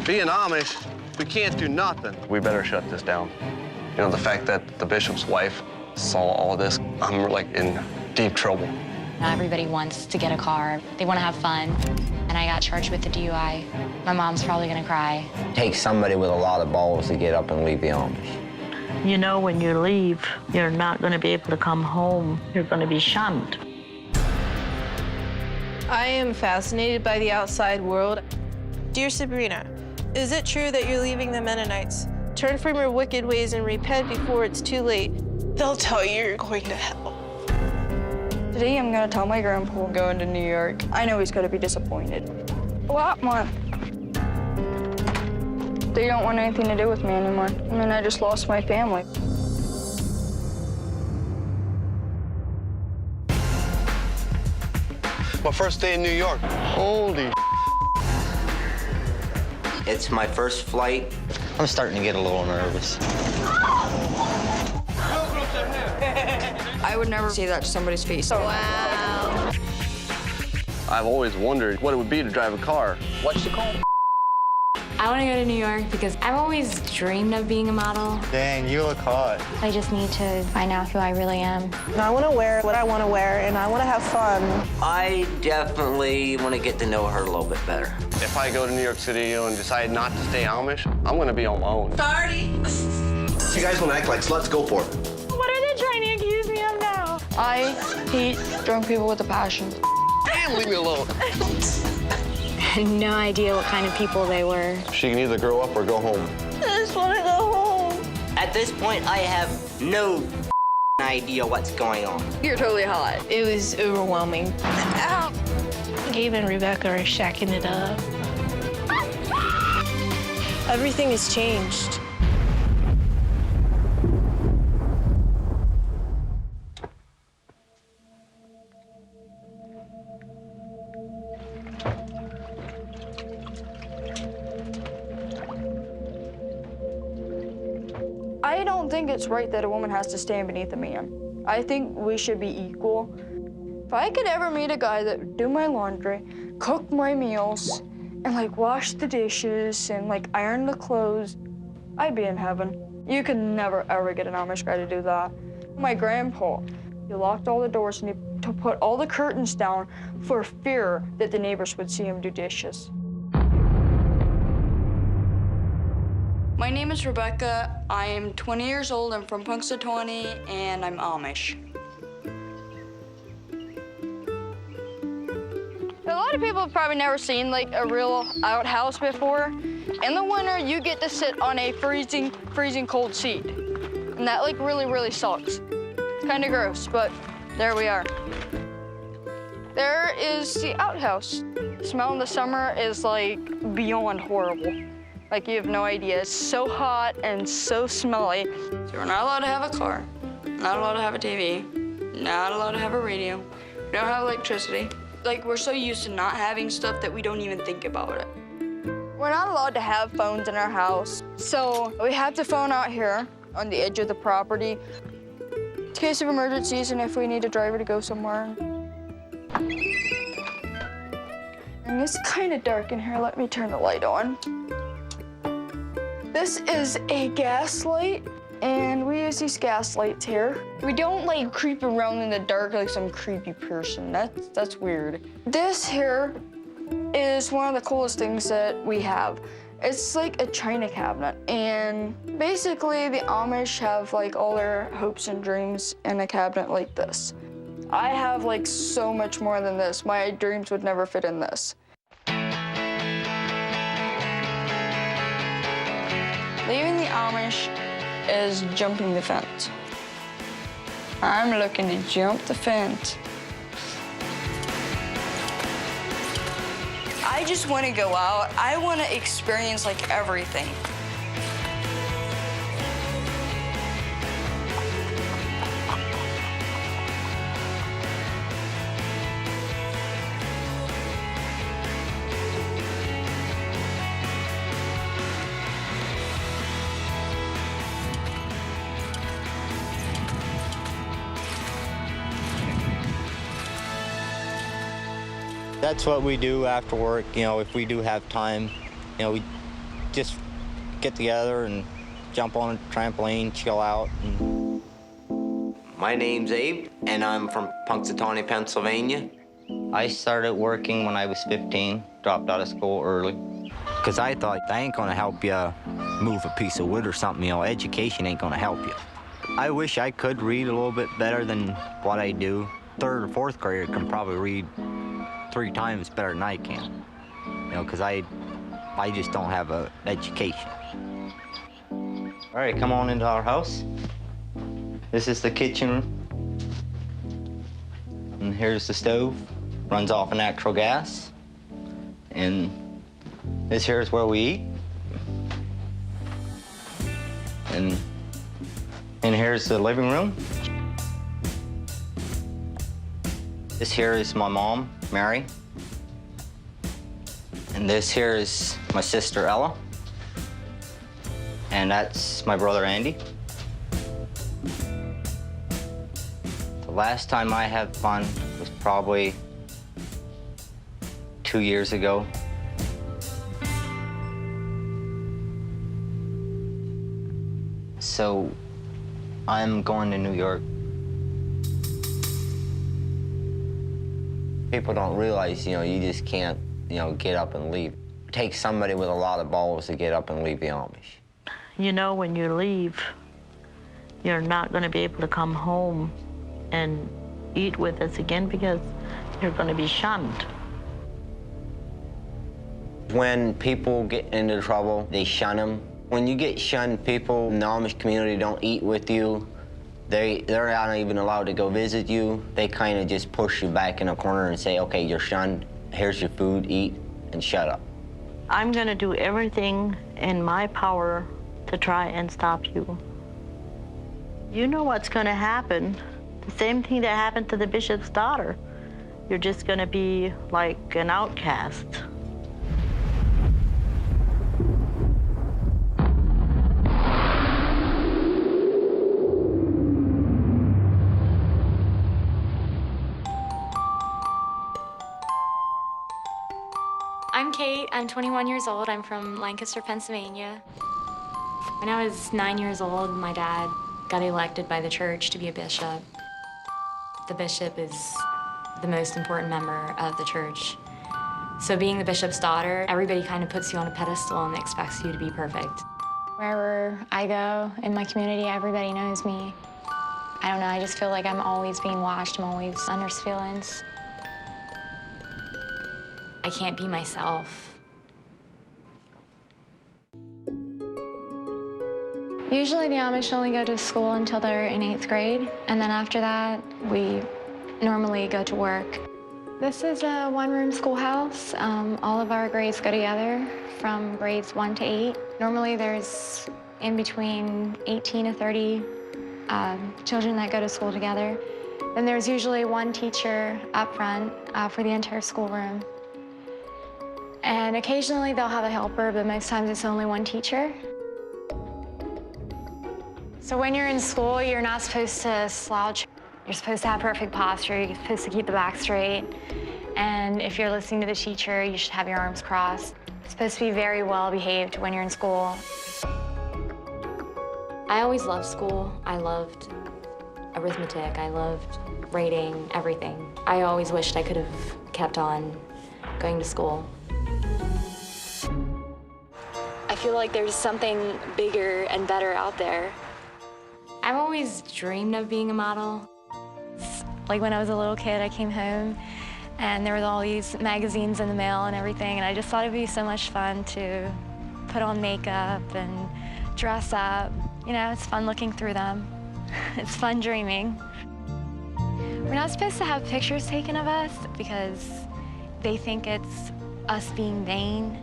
Being Amish, we can't do nothing. We better shut this down. You know, the fact that the bishop's wife saw all this, I'm like in deep trouble. Not everybody wants to get a car. They want to have fun. And I got charged with the DUI. My mom's probably going to cry. It takes somebody with a lot of balls to get up and leave the Amish. You know, when you leave, you're not going to be able to come home. You're going to be shunned. I am fascinated by the outside world. Dear Sabrina, is it true that you're leaving the Mennonites? Turn from your wicked ways and repent before it's too late. They'll tell you you're going to hell. Today I'm gonna tell my grandpa I'm going to New York. I know he's gonna be disappointed. A lot more. They don't want anything to do with me anymore. I mean, I just lost my family. My first day in New York. Holy. It's my first flight. I'm starting to get a little nervous. I would never say that to somebody's face. Wow. I've always wondered what it would be to drive a car. What's the call? I want to go to New York because I've always dreamed of being a model. Dang, you look hot. I just need to find out who I really am. And I want to wear what I want to wear, and I want to have fun. I definitely want to get to know her a little bit better. If I go to New York City, you know, and decide not to stay Amish, I'm gonna be on my own. Party! You guys want to act like sluts, go for it. What are they trying to accuse me of now? I hate drunk people with a passion. Damn, leave me alone. I had no idea what kind of people they were. She can either grow up or go home. I just want to go home. At this point, I have no idea what's going on. You're totally hot. It was overwhelming. Ow. Gabe and Rebecca are shacking it up. Everything has changed. I don't think it's right that a woman has to stand beneath a man. I think we should be equal. If I could ever meet a guy that would do my laundry, cook my meals, and like wash the dishes and like iron the clothes, I'd be in heaven. You could never ever get an Amish guy to do that. My grandpa, he locked all the doors and he put all the curtains down for fear that the neighbors would see him do dishes. My name is Rebecca. I am 20 years old. I'm from Punxsutawney, and I'm Amish. A lot of people have probably never seen like a real outhouse before. In the winter, you get to sit on a freezing cold seat, and that like really sucks. It's kind of gross, but there we are. There is the outhouse. The smell in the summer is like beyond horrible. Like, you have no idea. It's so hot and so smelly. So we're not allowed to have a car, not allowed to have a TV, not allowed to have a radio. We don't have electricity. Like, we're so used to not having stuff that we don't even think about it. We're not allowed to have phones in our house. So we have to phone out here on the edge of the property in case of emergencies and if we need a driver to go somewhere. And it's kind of dark in here. Let me turn the light on. This is a gas light, and we use these gas lights here. We don't like creep around in the dark like some creepy person. That's weird. This here is one of the coolest things that we have. It's like a china cabinet, and basically the Amish have like all their hopes and dreams in a cabinet like this. I have like so much more than this. My dreams would never fit in this. Leaving the Amish is jumping the fence. I'm looking to jump the fence. I just want to go out. I want to experience like everything. That's what we do after work, you know, if we do have time. You know, we just get together and jump on a trampoline, chill out. My name's Abe, and I'm from Punxsutawney, Pennsylvania. I started working when I was 15, dropped out of school early. Because I thought, I ain't gonna help you move a piece of wood or something, you know, education ain't gonna help you. I wish I could read a little bit better than what I do. Third or fourth grader can probably read 3 times better than I can. You know, because I just don't have an education. All right, come on into our house. This is the kitchen. And here's the stove. Runs off of natural gas. And this here is where we eat. And here's the living room. This here is my mom, Mary. And this here is my sister, Ella. And that's my brother, Andy. The last time I had fun was probably 2 years ago. So I'm going to New York. People don't realize, you know, you just can't, you know, get up and leave. It takes somebody with a lot of balls to get up and leave the Amish. You know, when you leave, you're not going to be able to come home and eat with us again because you're going to be shunned. When people get into trouble, they shun them. When you get shunned, people in the Amish community don't eat with you. They're not even allowed to go visit you. They kind of just push you back in a corner and say, okay, you're shunned. Here's your food, eat, and shut up. I'm going to do everything in my power to try and stop you. You know what's going to happen. The same thing that happened to the bishop's daughter. You're just going to be like an outcast. I'm Kate. I'm 21 years old. I'm from Lancaster, Pennsylvania. When I was 9 years old, my dad got elected by the church to be a bishop. The bishop is the most important member of the church. So being the bishop's daughter, everybody kind of puts you on a pedestal and expects you to be perfect. Wherever I go in my community, everybody knows me. I don't know, I just feel like I'm always being watched. I'm always under surveillance. I can't be myself. Usually the Amish only go to school until they're in 8th grade, and then after that, we normally go to work. This is a one-room schoolhouse. All of our grades go together from grades 1 to 8. Normally there's in between 18 to 30 children that go to school together. Then there's usually one teacher up front for the entire schoolroom. And occasionally they'll have a helper, but most times it's only one teacher. So when you're in school, you're not supposed to slouch. You're supposed to have perfect posture. You're supposed to keep the back straight. And if you're listening to the teacher, you should have your arms crossed. You're supposed to be very well behaved when you're in school. I always loved school. I loved arithmetic. I loved writing, everything. I always wished I could have kept on going to school. I feel like there's something bigger and better out there. I've always dreamed of being a model. Like when I was a little kid, I came home and there was all these magazines in the mail and everything, and I just thought it'd be so much fun to put on makeup and dress up. You know, it's fun looking through them. It's fun dreaming. We're not supposed to have pictures taken of us because they think it's us being vain.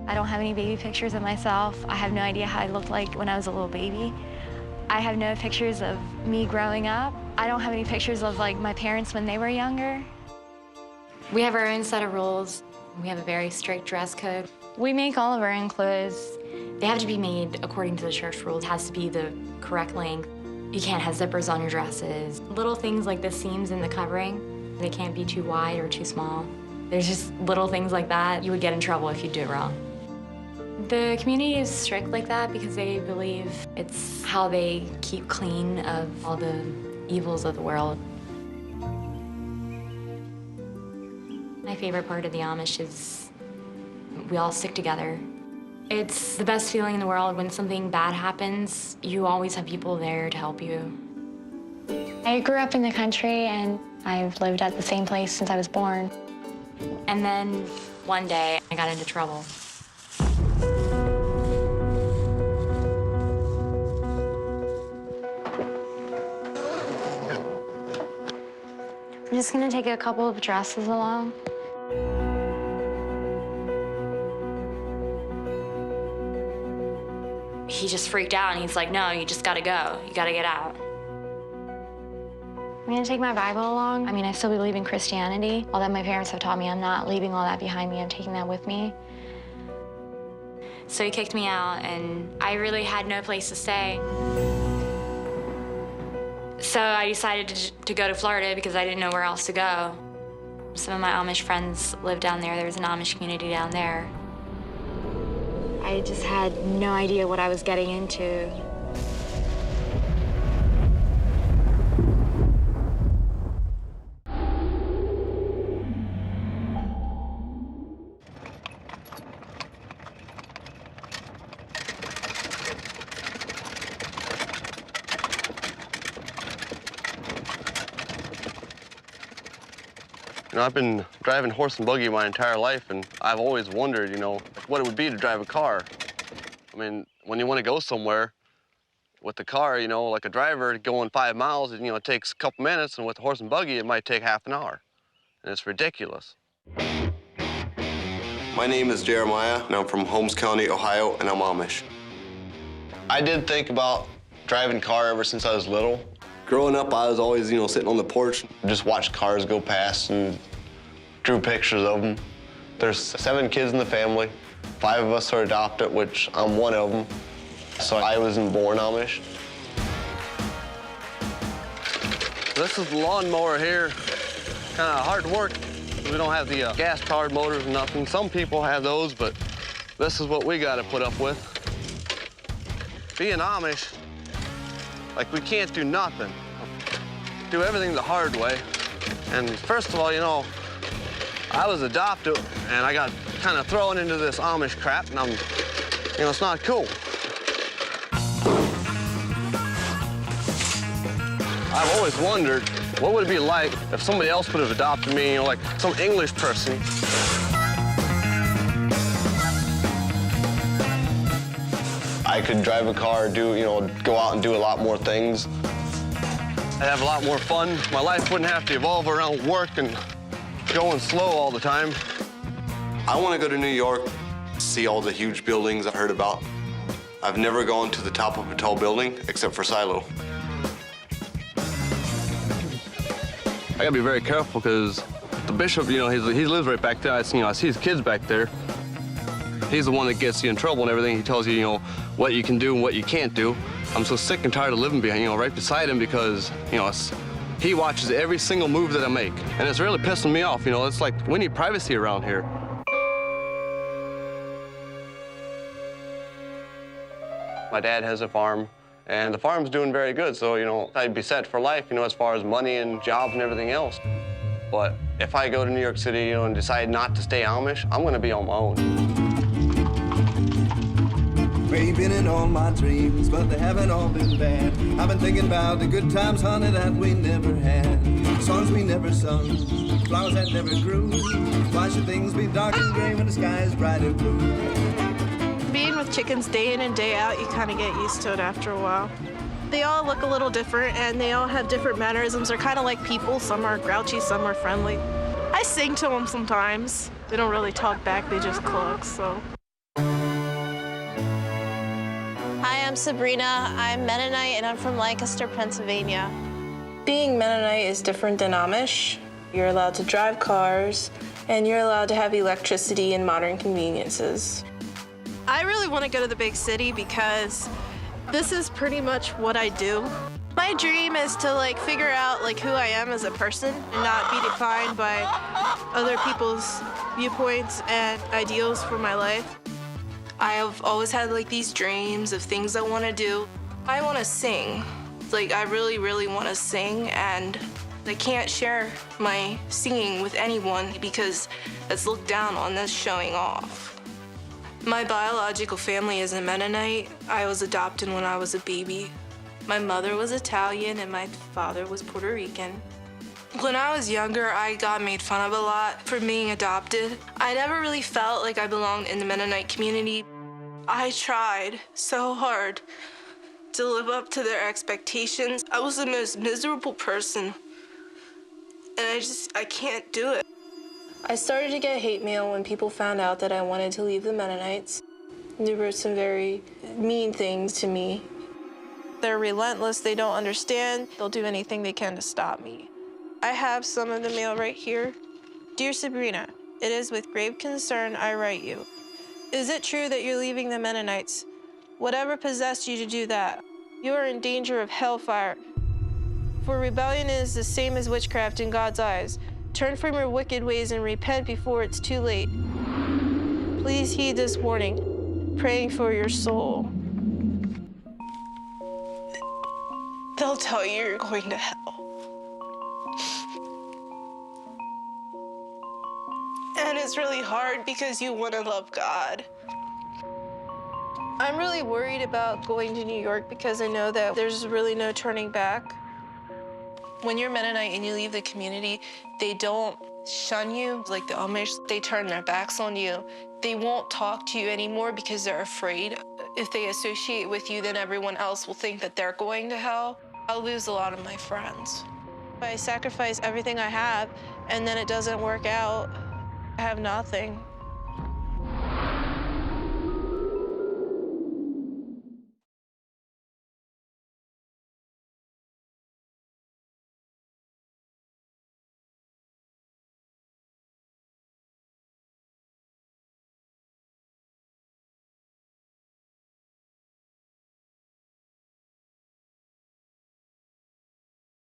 I don't have any baby pictures of myself. I have no idea how I looked like when I was a little baby. I have no pictures of me growing up. I don't have any pictures of like my parents when they were younger. We have our own set of rules. We have a very strict dress code. We make all of our own clothes. They have to be made according to the church rules. It has to be the correct length. You can't have zippers on your dresses. Little things like the seams in the covering, they can't be too wide or too small. There's just little things like that. You would get in trouble if you do it wrong. The community is strict like that because they believe it's how they keep clean of all the evils of the world. My favorite part of the Amish is we all stick together. It's the best feeling in the world. When something bad happens, you always have people there to help you. I grew up in the country and I've lived at the same place since I was born. And then one day I got into trouble. I'm just gonna take a couple of dresses along. He just freaked out and he's like, no, you just gotta go. You gotta get out. I'm gonna take my Bible along. I mean, I still believe in Christianity. All that my parents have taught me, I'm not leaving all that behind me. I'm taking that with me. So he kicked me out and I really had no place to stay. So I decided to go to Florida because I didn't know where else to go. Some of my Amish friends live down there. There was an Amish community down there. I just had no idea what I was getting into. You know, I've been driving horse and buggy my entire life, and I've always wondered, you know, what it would be to drive a car. I mean, when you want to go somewhere with the car, you know, like a driver going 5 miles, you know, it takes a couple minutes, and with the horse and buggy, it might take half an hour. And it's ridiculous. My name is Jeremiah, and I'm from Holmes County, Ohio, and I'm Amish. I did think about driving a car ever since I was little. Growing up, I was always, you know, sitting on the porch. Just watched cars go past and drew pictures of them. There's 7 kids in the family. 5 of us are adopted, which I'm one of them. So I wasn't born Amish. This is the lawnmower here. Kind of hard work. We don't have the gas-powered motors or nothing. Some people have those, but this is what we got to put up with. Being Amish, like, we can't do nothing. Do everything the hard way. And first of all, you know, I was adopted, and I got kind of thrown into this Amish crap, and you know, it's not cool. I've always wondered, what would it be like if somebody else would have adopted me, you know, like some English person. I could drive a car, you know, go out and do a lot more things. I'd have a lot more fun. My life wouldn't have to evolve around work and going slow all the time. I want to go to New York, see all the huge buildings I heard about. I've never gone to the top of a tall building except for Silo. I gotta be very careful because the bishop, you know, he lives right back there. I see his kids back there. He's the one that gets you in trouble and everything. He tells you, you know, what you can do and what you can't do. I'm so sick and tired of living behind, you know, right beside him because, you know, he watches every single move that I make. And it's really pissing me off, you know. It's like, we need privacy around here. My dad has a farm, and the farm's doing very good. So, you know, I'd be set for life, you know, as far as money and jobs and everything else. But if I go to New York City, you know, and decide not to stay Amish, I'm gonna be on my own. We've been in all my dreams, but they haven't all been bad. I've been thinking about the good times, honey, that we never had. Songs we never sung, flowers that never grew. Why should things be dark and gray when the sky is bright and blue? Being with chickens day in and day out, you kind of get used to it after a while. They all look a little different, and they all have different mannerisms. They're kind of like people. Some are grouchy, some are friendly. I sing to them sometimes. They don't really talk back, they just cluck, so. Hi, I'm Sabrina. I'm Mennonite, and I'm from Lancaster, Pennsylvania. Being Mennonite is different than Amish. You're allowed to drive cars, and you're allowed to have electricity and modern conveniences. I really want to go to the big city because this is pretty much what I do. My dream is to figure out who I am as a person and not be defined by other people's viewpoints and ideals for my life. I have always had like these dreams of things I want to do. I want to sing. Like I really, really want to sing, and I can't share my singing with anyone because it's looked down on as showing off. My biological family is a Mennonite. I was adopted when I was a baby. My mother was Italian and my father was Puerto Rican. When I was younger, I got made fun of a lot for being adopted. I never really felt like I belonged in the Mennonite community. I tried so hard to live up to their expectations. I was the most miserable person, and I can't do it. I started to get hate mail when people found out that I wanted to leave the Mennonites. They wrote some very mean things to me. They're relentless, they don't understand. They'll do anything they can to stop me. I have some of the mail right here. Dear Sabrina, it is with grave concern I write you. Is it true that you're leaving the Mennonites? Whatever possessed you to do that? You are in danger of hellfire. For rebellion is the same as witchcraft in God's eyes. Turn from your wicked ways and repent before it's too late. Please heed this warning, praying for your soul. They'll tell you you're going to hell. And it's really hard because you want to love God. I'm really worried about going to New York because I know that there's really no turning back. When you're Mennonite and you leave the community, they don't shun you like the Amish. They turn their backs on you. They won't talk to you anymore because they're afraid. If they associate with you, then everyone else will think that they're going to hell. I'll lose a lot of my friends. If I sacrifice everything I have and then it doesn't work out, I have nothing.